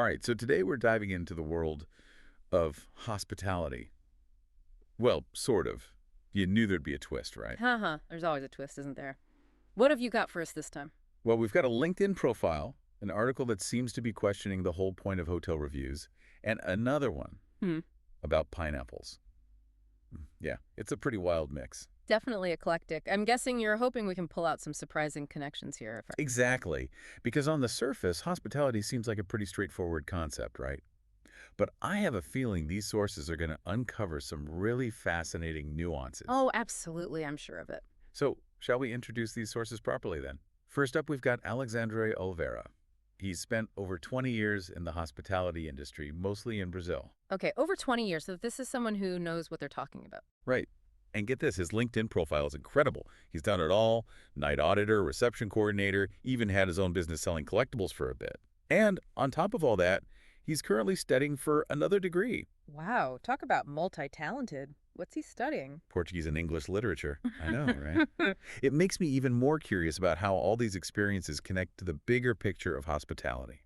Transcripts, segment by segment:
All right, so today we're diving into the world of hospitality. Well, sort of. You knew there'd be a twist, right? Haha, there's always a twist, isn't there? What have you got for us this time? Well, we've got a LinkedIn profile, an article that seems to be questioning the whole point of hotel reviews, and another one Hmm. about pineapples. Yeah, it's a pretty wild mix. Definitely eclectic. I'm guessing you're hoping we can pull out some surprising connections here. Exactly, because on the surface, hospitality seems like a pretty straightforward concept, right? But I have a feeling these sources are going to uncover some really fascinating nuances. Oh, absolutely, I'm sure of it. So, shall we introduce these sources properly then? First up, we've got Alexandre Oliveira. He's spent over 20 years in the hospitality industry, mostly in Brazil. Okay, over 20 years, so this is someone who knows what they're talking about. Right. And get this, his LinkedIn profile is incredible. He's done it all: night auditor, reception coordinator, even had his own business selling collectibles for a bit. And on top of all that, he's currently studying for another degree, Wow, talk about multi-talented. What's he studying? Portuguese and English literature. I know, right? It makes me even more curious about how all these experiences connect to the bigger picture of hospitality.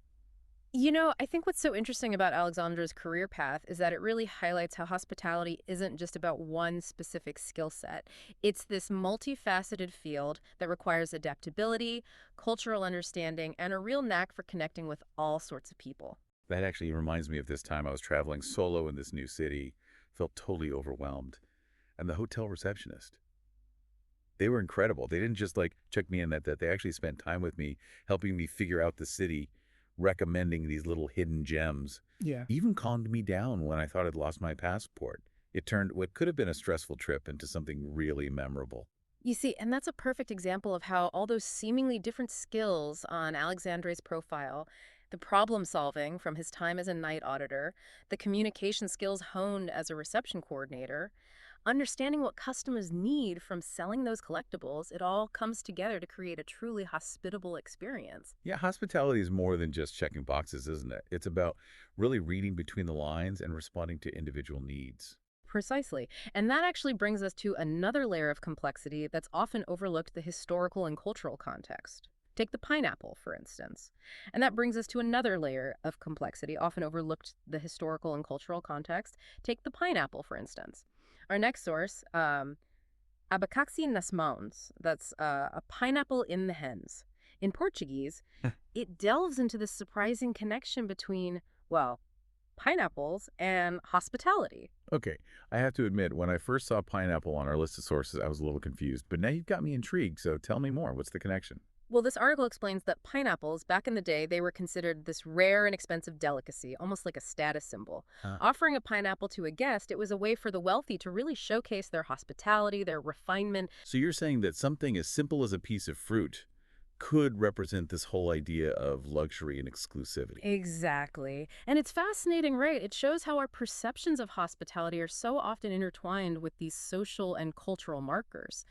I think what's so interesting about Alexandra's career path is that it really highlights how hospitality isn't just about one specific skill set. It's this multifaceted field that requires adaptability, cultural understanding, and a real knack for connecting with all sorts of people. That actually reminds me of this time I was traveling solo in this new city, felt totally overwhelmed. And the hotel receptionist, they were incredible. They didn't just like check me in that they actually spent time with me, helping me figure out the city, recommending these little hidden gems. Yeah. Even calmed me down when I thought I'd lost my passport. It turned what could have been a stressful trip into something really memorable. You see, and that's a perfect example of how all those seemingly different skills on Alexandre's profile, the problem solving from his time as a night auditor, the communication skills honed as a reception coordinator, understanding what customers need from selling those collectibles, it all comes together to create a truly hospitable experience. Yeah, hospitality is more than just checking boxes, isn't it? It's about really reading between the lines and responding to individual needs. Precisely. And that actually brings us to another layer of complexity that's often overlooked: the historical and cultural context. Take the pineapple, for instance. And that brings us to another layer of complexity, often overlooked: the historical and cultural context. Take the pineapple, for instance. Our next source, abacaxi nas mãos, that's a pineapple in the hens. In Portuguese, it delves into the surprising connection between, well, pineapples and hospitality. Okay, I have to admit, when I first saw pineapple on our list of sources, I was a little confused. But now you've got me intrigued, so tell me more. What's the connection? Well, this article explains that pineapples, back in the day, they were considered this rare and expensive delicacy, almost like a status symbol. Huh. Offering a pineapple to a guest, it was a way for the wealthy to really showcase their hospitality, their refinement. So you're saying that something as simple as a piece of fruit could represent this whole idea of luxury and exclusivity. Exactly. And it's fascinating, right? It shows how our perceptions of hospitality are so often intertwined with these social and cultural markers.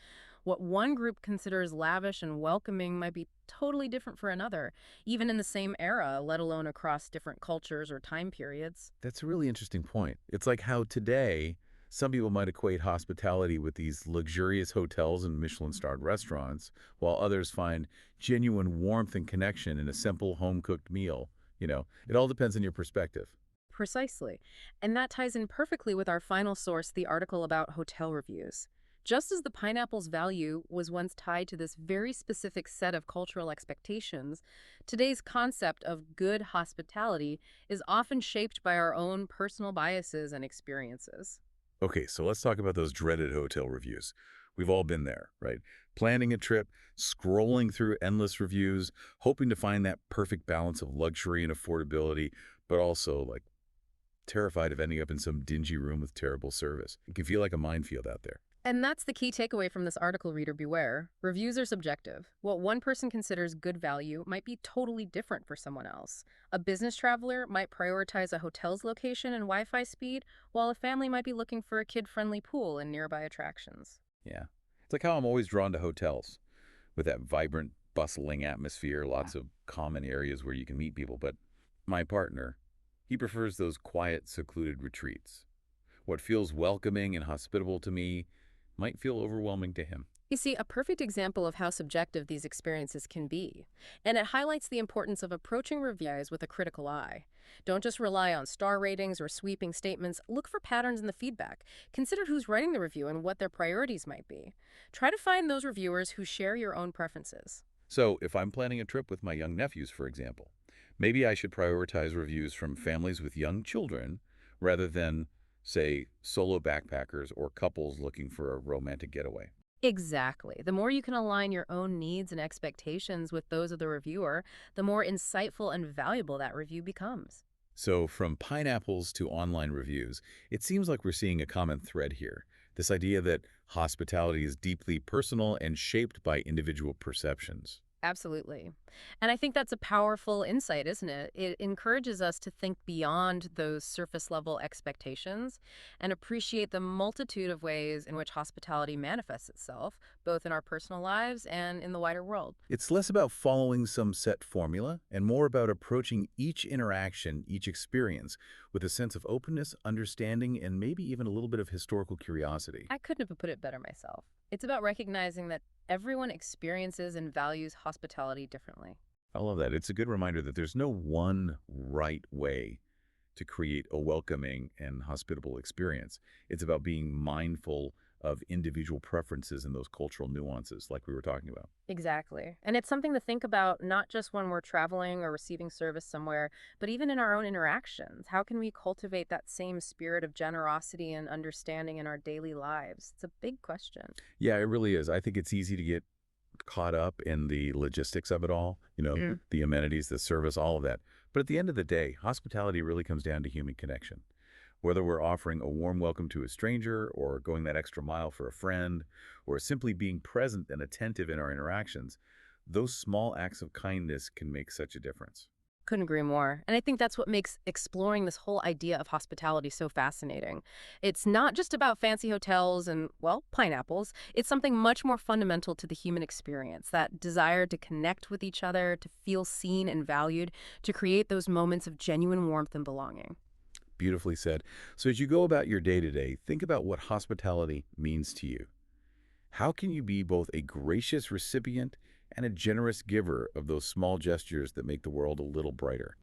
What one group considers lavish and welcoming might be totally different for another, even in the same era, let alone across different cultures or time periods. That's a really interesting point. It's like how today some people might equate hospitality with these luxurious hotels and Michelin-starred restaurants, while others find genuine warmth and connection in a simple home-cooked meal. It all depends on your perspective. Precisely. And that ties in perfectly with our final source, the article about hotel reviews. Just as the pineapple's value was once tied to this very specific set of cultural expectations, today's concept of good hospitality is often shaped by our own personal biases and experiences. Okay, so let's talk about those dreaded hotel reviews. We've all been there, right? Planning a trip, scrolling through endless reviews, hoping to find that perfect balance of luxury and affordability, but also like terrified of ending up in some dingy room with terrible service. It can feel like a minefield out there. And that's the key takeaway from this article, reader beware. Reviews are subjective. What one person considers good value might be totally different for someone else. A business traveler might prioritize a hotel's location and Wi-Fi speed, while a family might be looking for a kid-friendly pool and nearby attractions. Yeah. It's like how I'm always drawn to hotels with that vibrant, bustling atmosphere, lots of common areas where you can meet people. But my partner, he prefers those quiet, secluded retreats. What feels welcoming and hospitable to me might feel overwhelming to him. You see, a perfect example of how subjective these experiences can be. And it highlights the importance of approaching reviews with a critical eye. Don't just rely on star ratings or sweeping statements. Look for patterns in the feedback. Consider who's writing the review and what their priorities might be. Try to find those reviewers who share your own preferences. So if I'm planning a trip with my young nephews, for example, maybe I should prioritize reviews from families with young children rather than, say, solo backpackers or couples looking for a romantic getaway. Exactly. The more you can align your own needs and expectations with those of the reviewer, the more insightful and valuable that review becomes. So from pineapples to online reviews, it seems like we're seeing a common thread here. This idea that hospitality is deeply personal and shaped by individual perceptions. Absolutely. And I think that's a powerful insight, isn't it? It encourages us to think beyond those surface level expectations and appreciate the multitude of ways in which hospitality manifests itself, both in our personal lives and in the wider world. It's less about following some set formula and more about approaching each interaction, each experience, with a sense of openness, understanding, and maybe even a little bit of historical curiosity. I couldn't have put it better myself. It's about recognizing that everyone experiences and values hospitality differently. I love that. It's a good reminder that there's no one right way to create a welcoming and hospitable experience. It's about being mindful of individual preferences and those cultural nuances like we were talking about. Exactly. And it's something to think about not just when we're traveling or receiving service somewhere, but even in our own interactions. How can we cultivate that same spirit of generosity and understanding in our daily lives? It's a big question. Yeah, it really is. I think it's easy to get caught up in the logistics of it all, the amenities, the service, all of that. But at the end of the day, hospitality really comes down to human connection. Whether we're offering a warm welcome to a stranger or going that extra mile for a friend or simply being present and attentive in our interactions, those small acts of kindness can make such a difference. Couldn't agree more. And I think that's what makes exploring this whole idea of hospitality so fascinating. It's not just about fancy hotels and, well, pineapples. It's something much more fundamental to the human experience, that desire to connect with each other, to feel seen and valued, to create those moments of genuine warmth and belonging. Beautifully said. So as you go about your day-to-day, think about what hospitality means to you. How can you be both a gracious recipient and a generous giver of those small gestures that make the world a little brighter?